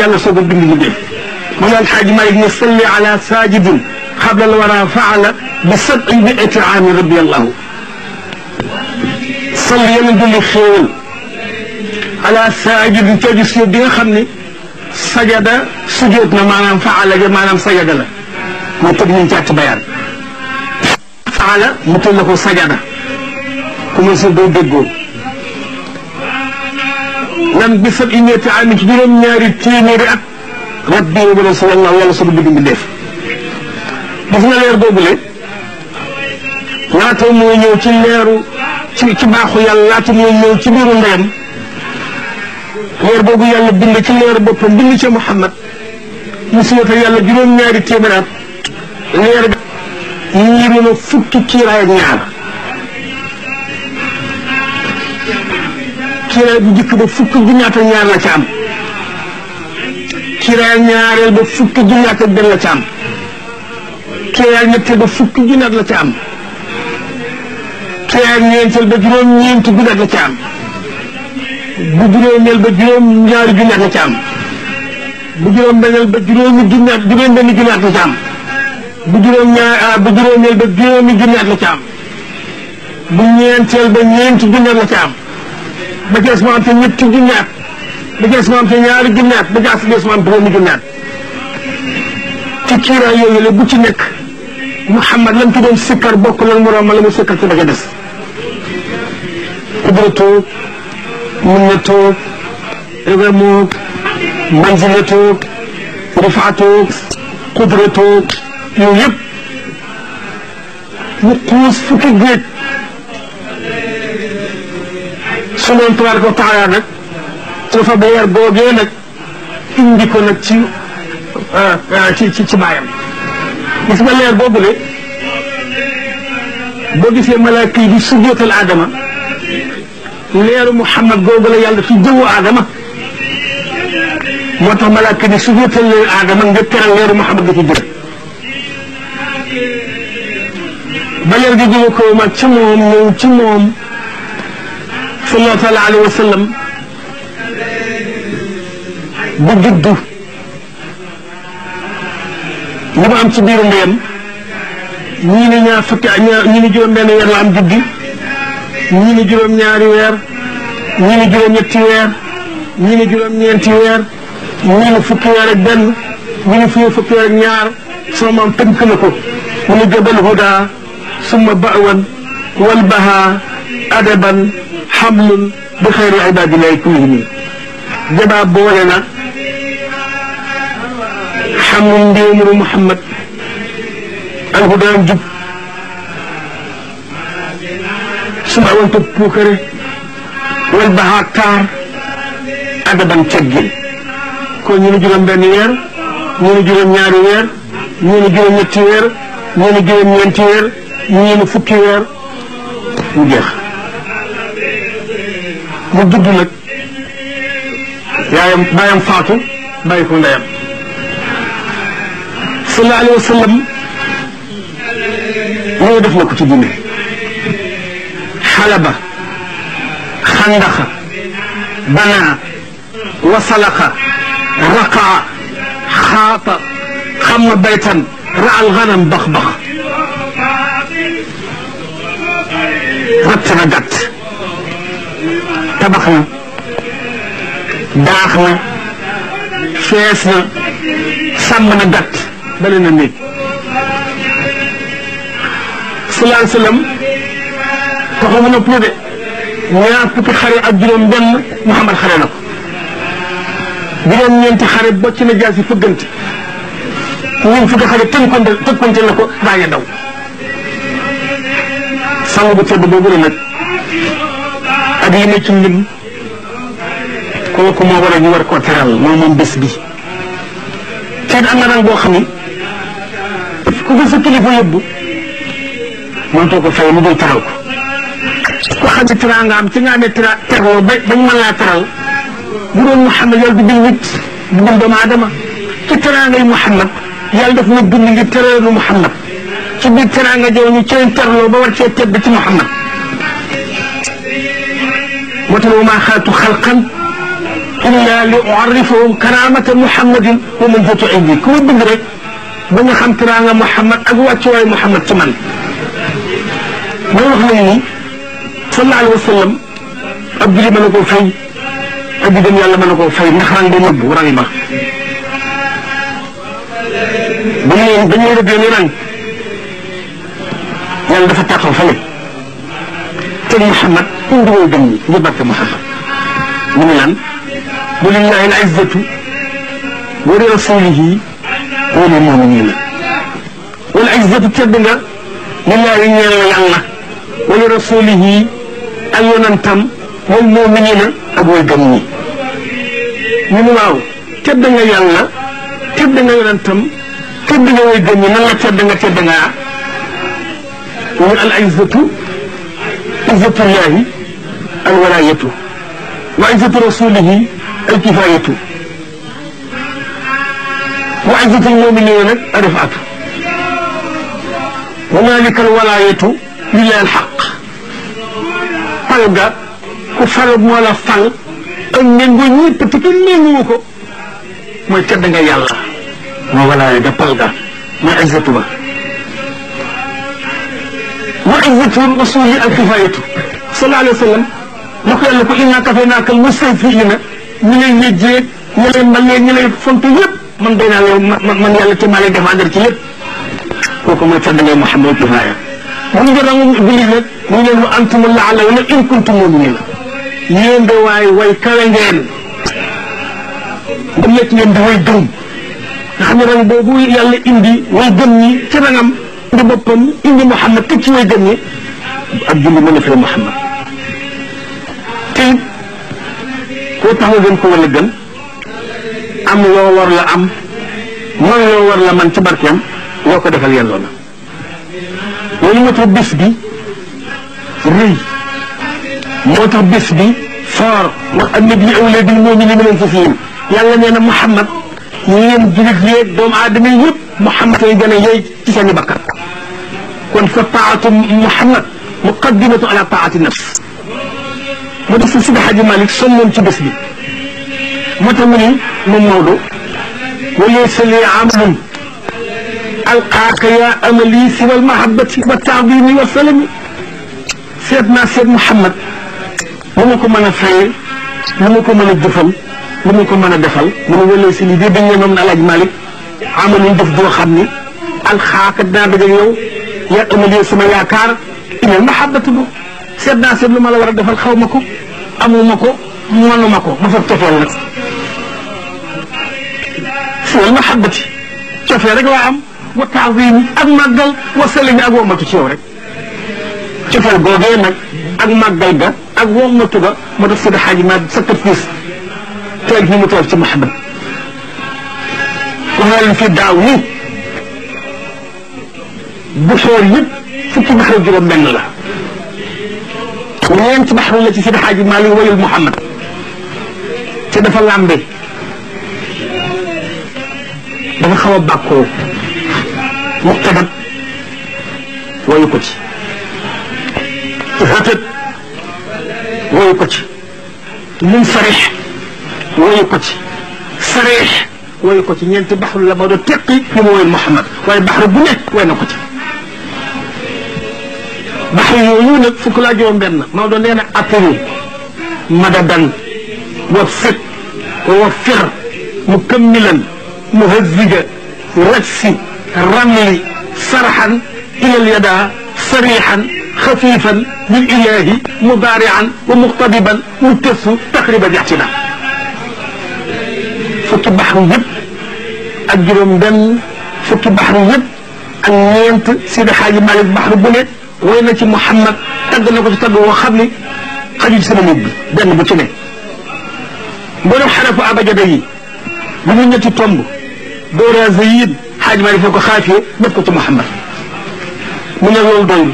yàlla soog a bind mu def mu naan Xaaji Maalik ne salli ala saajidin xabla al wara faala bi sab'i mi'ati aami radiyallahu salli yéen a julli xéewal ala saajidin ca gis bi nga xam ne sajada sujjóot na maanaam faala ga maanaam sajada la moo tëg ñu càtt bayaan faala mu tël la ko sajada commencé doo déggoo lan bi sab'i mi'ati aami ci juróom-ñaari téeméeri at rabbi wa rasulallah yàlla soog a bind def gis nga leer boobule laata moo ñëw ci leeru ci baaxu yàlla laata moo ñëw ci biiru ndeyam leer boobu yàlla bind ci leer boppam bind ci Muhammad mu suyata yàlla juróom-ñaari téeméeraat leer ga ñiiru na fukki kiiraay ak ñaar kiiraay bu njëkk ba fukki junnaat ak ñaar la ca am kiiraay ñaareel ba fukki junnaat ak benn la ca am kiiraay ñetteel ba fukki junnaat la ca am kiiraay ñeenteel ba juróom-ñeenti junnaat la ca am bu juróomeel ba juróom-ñaari junnaat la ca am bu juróom-benneel ba juróomi junnaat juróom-benn junnaat la ca am bu juróomeel ba juróomi junnaat la ca am bu ñeenteel ba ñeenti junnaat la ca am ba jees mu am te ñetti junnaat ba jees mu am te ñaari junnaat ba jees mu am juróomi junnaat ci kiiraay yooyu la bu ci nekk Muhammad lan ci doon sikkar bokk lan moroom la mu sikkar ci ba ca des qudratoog minnatoog izamoog manzilatoog rifaatoog qudratoog yooyu yëpp mu xuus fukki géej su noonu tabaaraka wa taala nag dafa leer boogee nag indi ko nag ci baayam gis nga leer boobu le boo gisee malaaka yi di sujjóotal Adama leeru Muhammad googu la yàlla ci jëwu Adama moo tax malaaka yi di sujjóotal leeru Adama nga teral leeru Muhammad da ci jël ba leer gi jóge ko mag ci moom ñëw ci moom sallallahu taala alayhi wa sallam bu juddu li mu am ci biiru ndeyam ñii ni ñaar fukki ñii ni juróom-benn weer la am juddi ñii ni juróom-ñaari weer ñii ni juróom-ñetti weer ñii ni juróom-ñeenti weer ñii ni fukki weer ak benn ñii ni fukki weer ak ñaar sama maam tënk na ko mu ni jabal huda summa ba'wan wal baha adaban xamlun bi xayri ibadillahi kullihim jabaa boole na xamlun ndéemuru Muhammad alhudaam jub suma awan topp puukare wal bahaa taar adaban teggin kon ñu ni juróom-benn weer ñu ni juróom-ñaari weer ñu ni juróom-ñetti weer ñu ni juróom-ñeenti weer ñu ni fukki weer mu jeex mu judd nag yaayam baayam faatu bàyyi ko ndeyam sallallahu alayhi wa sallam loolu def na ko ci diine xalaba xandaxa banaa wasalaxa raqaa xaata xamma baytan raal ganam bax-bax ratt na gàtt tabax na daax na fees na sàmm na gàtt bale na néeg sallallahu alayhi wa sallam taxaw mu nopp de ñaar fukki xare ak juróom benn Muhammad xare na ko juróom-ñeenti xare bocc na jaasi fëggante ñun fukki xare tënkonte na ko bàyyi daw sang bu tedd boobu la nag ak yi ne ci lim kooku moo war a ñu war koo teral moom bés bi te am na nag boo xam ni ku ko sa kilifa yóbbu mënutoo ko fay mu dul teral ko ku xam ne teraanga am ci nga amee terloo bañ mën laa teral bu doon Muhammad yàlla du bind nit du bind doomu aadama ci teraanga yi Muhammad yàlla daf ñu bind ngir teralu Muhammad ci biir teraanga jow ñu ceen terloo ba war cee tedd ci Muhammad moo tax wa maa xalaqtu xalqan illa li u'arrifahum karamata muhammadin wa manzilata indi ku ma bëgg rek ba nga xam teraanga Muhammad ak wàccuwaay Muhammad ci man mooy wax nañu ni sallallahu alayhi wa sallam ab julli mën na koo fay ak di dem yàlla mën na koo fay ndax rang ba nëbb rang ba dañuy rëbbee ni rang yàlla dafa taxaw fële te Muhammad indi way gëm ñi ngir barke Muhammad mu ne lan wa lillahi al-izzatu wa li rasulihi wa lil mu'minina wal izzatu tedd nga lillahi ñeel na yàlla wa li rasulihi ak yonantam wal mu'minina ak way gëm ñi ñu ne waaw tedd nga yàlla tedd nga yonantam tedd nga way gëm ñi nan la tedd nga al izzatu izzatullahi al walayatu wa izzatu rasulihi al kifayatu wa izzatu al mu'minina nag arifatu wa malika al walayatu lillahi al haqq fal ga ku fal moo la fal ak méngoo ñëpp te kenn méngoo ko mooy tedd nga yàlla moo walaaya da pal ga mooy izzatu ba wa izzatu rasuli al kifayatu sallallahu alayhi wa sallam la ko yàlla ko inna kafaynaaka al mustahzi'ina ñi lay yëjjeeg ñi lay mbalee ñi lay fontu yëpp man day naa yow man yàlla te maa lay défendre ci lépp kooku mooy tedd ngay Muhammad kifaya bu ñu jot a julli nag mu ngi leen wa antumul la'allawna in kuntum mu'minina yéen de way kawe ngeen ba nekk ngeen di way gëm nga xam ne rang boobu yàlla indi way gëm ñi ci rangam indi boppam indi Muhammad teg ci way gëm ñi ak julli mën a firi Muhammad te it koo tax nga gën ko wala gën am loo war la am man loo war la man ci barkeem loo ko defal yelloo na loolu moo tax bés bi rëy moo tax bés bi foor wax annabi awlaa bil mu'miniina min anfusihim yàlla nee na Muhammad yéen jullit yeeg doomu aadama yëpp Muhammad lay gën a yey ci seen i bakkan kon fa taatu Muhammad muqaddimatu ala taati nafs moo tax Seydi Hadji Malick sonnoon ci bés bi moo tax mu ni moom Maodo wa laysa li amalun alqaaka yaa amali siwa almahabbati wa taadimi wa salami seet naa seet Muhammad lu ma ko mën a fayee lu ma ko mën a jëfal lu ma ko mën a defal mu ne wala si lii de dañ ne moom na Alaaji Malick amaluñ def doo xam ni alxaaka dinaa dëgg yow yaa amali sama yaakaar ilal mahabbatu bu seet naa seet lu ma la war a defal xaw ma ko amuma ko mënuma ko ma fa cofeel nag siwal mahabbati cofeel rek laa am wa taazimi ak màggal wa salami ak womatu ci yow rek cofeel googee nag ak màggal ga ak womatu ga moo tax Seydi Hadji Malick sacrifice teel fi mu teel ci Muhammad wax naa leen fii daaw nii bu xool yëpp fukki baxru juróom benn la ñeenti baxru la ci Seydi Hadji Malick wayul Muhammad te dafa làmbe dafa xaw a bàkkoo muqtadab wayu ko ci hatat wayu ko ci munsarix wayu ko ci sarix wayu ko ci ñeenti baxru la ma doon teqi li mu woyul Muhammad waaye baxru bu nekk way na ko ci baxru yooyu nag fukk laa juróom benn maa doon nee na attiru madadan wa fit wa fir mukammilan muhazziga rajsi ramli sarxan ila alyada sarixan xafifan bil ilahi mudaarian wa muqtadiban mutasu taqriban ixtida fukki baxru yëpp ak juróom benn fukki baxru yëpp ak ñeent Seydi Hadji Malick baxru bu ne woy na ci Muhammad tagg na ko ci tagg woo xam ni xaju ci sama nit bi benn bu ci ne mboolem xarafu abajada yi bu ñu ñetti tomb doora zayid Hadji Malick foo ko xaafee def ko ci Muhammad mu ne loolu doyul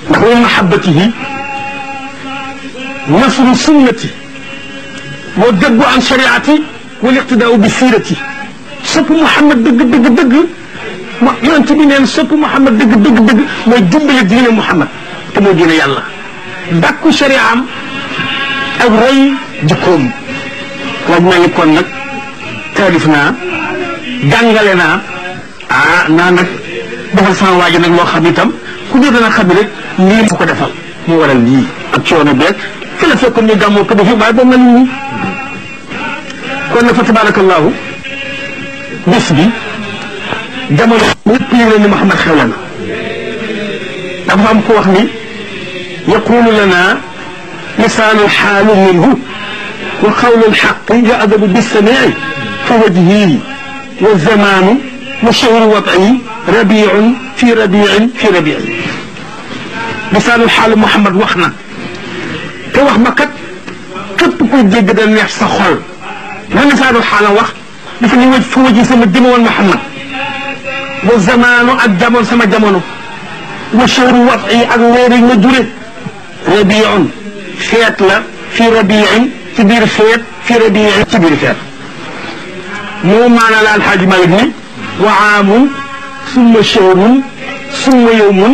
ndax wa mahabbatihi nasru sunnati wa dëggu an shariati wal iqtidaau bi siirati sopp Muhammad dëgg ma yonent bi neen sopp Muhammad dëgg mooy dimbale diine Muhammad te mooy diine yàlla dàkku shariaam ak roy jikkoom laaj mel ni kon nag taalif naa jàngale naa naa nag defal sama waaji nag loo xam itam ku ñëw dana xam ne rek lii mu ko defal mu waral lii ak coono beeg fi la fekkoon ñu gàmmoo ko defi waaye ba mel ni kon nag fa tabarakallahu bés bi jamono ñëpp yëg ni Muhammad xewle na dafa am ko wax ni yaqulu lana lisaanu xaalu minhu wa qawlu lxaqi yaadabu bissamii fa wajhi wa zamaanu wa shahru wat'i rabiun fi rabiin fi rabiin lisaanu xaalu Muhammad wax na te wax ma kat képp kuy dégg da neex sa xol la lisaanu xaala wax dafa ni waj fa wajhi sama jëmawoon Muhammad wa zamaanu ak jamono sama jamono wa shahru wat'i ak weer yi ma jure rabiun feet la fi rabiin ci biir feet fi rabiin ci biir feet moo maanaa la alxaaji Malik ni wa aamun summa shahrun summa yawmun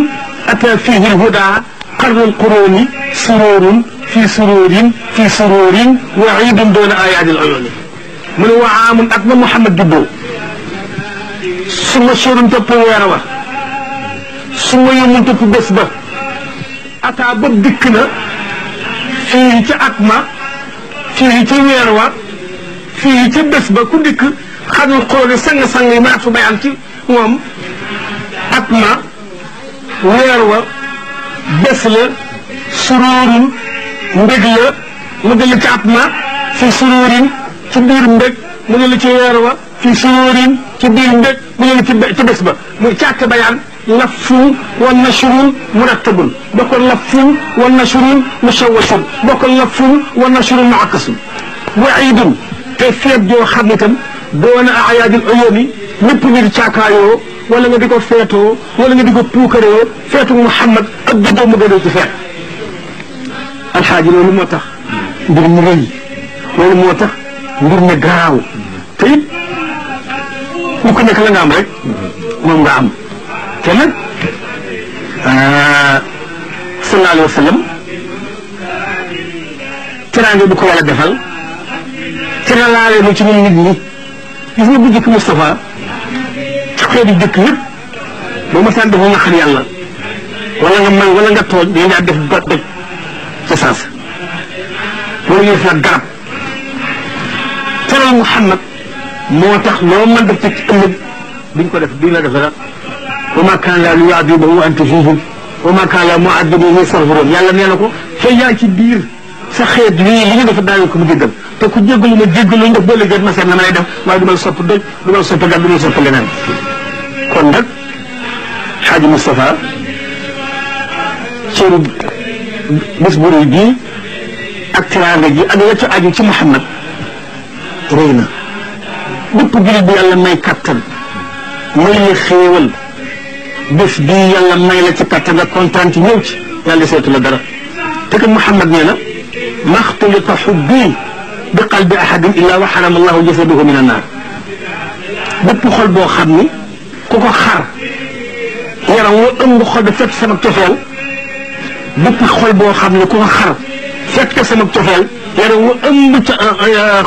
ata fihi lhuda qarnu lquruni sururun fi sururin fi sururin wa iidun doona ayaadi l uyuni mu ne wa aamun ak ba Muhammad juddoo summa shahrun topp weer wa summa yawmun topp bés ba ata ba dikk na fii ca at ma fii ca weer wa fii ca bés ba ku dikk xanul xooli sang-sang yi ma at fu bayaan ci moom at ma weer wa bés la suróorin mbég la mu dellu ci at ma fi suróorin ci biir mbég mu dellu ci weer wa fi suróorin ci biir mbég mu dellu ci bés ba muy càkk bayaan lafun wa nashrun murattabun bokkul lafun wa nashrun mushawwashun bokkul lafun wa nashrun muakkasun wa iidun te feet joo xam ne itam doona ayaadil uyuuni ñëpp ñu di caakaayoo wala nga di ko feetoo wala nga di ko puukaree feetu Muhammad ak juddoo mu gënee ci feet alxaaji loolu moo tax mbir mu rëy loolu moo tax mbir mi garaaw te it ku ko nekk la nga am rek moom nga am te nag sallallahu alayhi wa sallam teraanga bu ko wala defal teralaale lu ci ñun nit ñi gis nga bu jëkk Moustapha ci xeeti dëkk yëpp boo ma saan defa naqar yàlla wala nga man wala nga tooj dañ daa def doj ca saas loolu ñu def nag garab teral Muhammad moo tax loo mën def ci ëllëg duñ ko def duñ la def dara wa ma kaana Allaahu liyu'adhibahum wa anta fiihim wa ma kaana Allaahu mu'adhibahum yastaghfiruun yàlla nee na ko te yaa ci biir sa xeet lii li ñu def daañu ko mu jéggal te ku jéggalu ma jéggalu ñu def ba léegi ma seet na ma lay def waaye du ma la sopp doj du ma la sopp gàtt du ma la sopp leneen kon nag Xaaji Moustapha cëru bés bu rëy bii ak teraanga ji ak la ci aju ci Muhammad rëy na bépp jullit bi yàlla may kattan may la xéewal bés bii yàlla may la ci kattan nga kontaan ci ñëw ci yàlla seetu la dara te que Muhammad nee na maxtulita xubbi bi qalbi ahadin illa wa xarama allahu jasadahu min annaar bépp xol boo xam ni ku ko xar yaram wa ëmb xol ba fekk sama cofeel bépp xol boo xam ne ku ko xar fekk sama cofeel yaram wa ëmb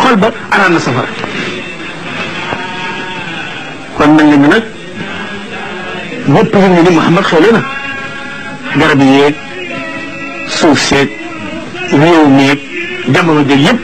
xol ba araan na safara kon mel na ni nag ñëpp yëg ni Muhammad xewle na garab yeeg suuf seeg réew meeg jamono jëg yëpp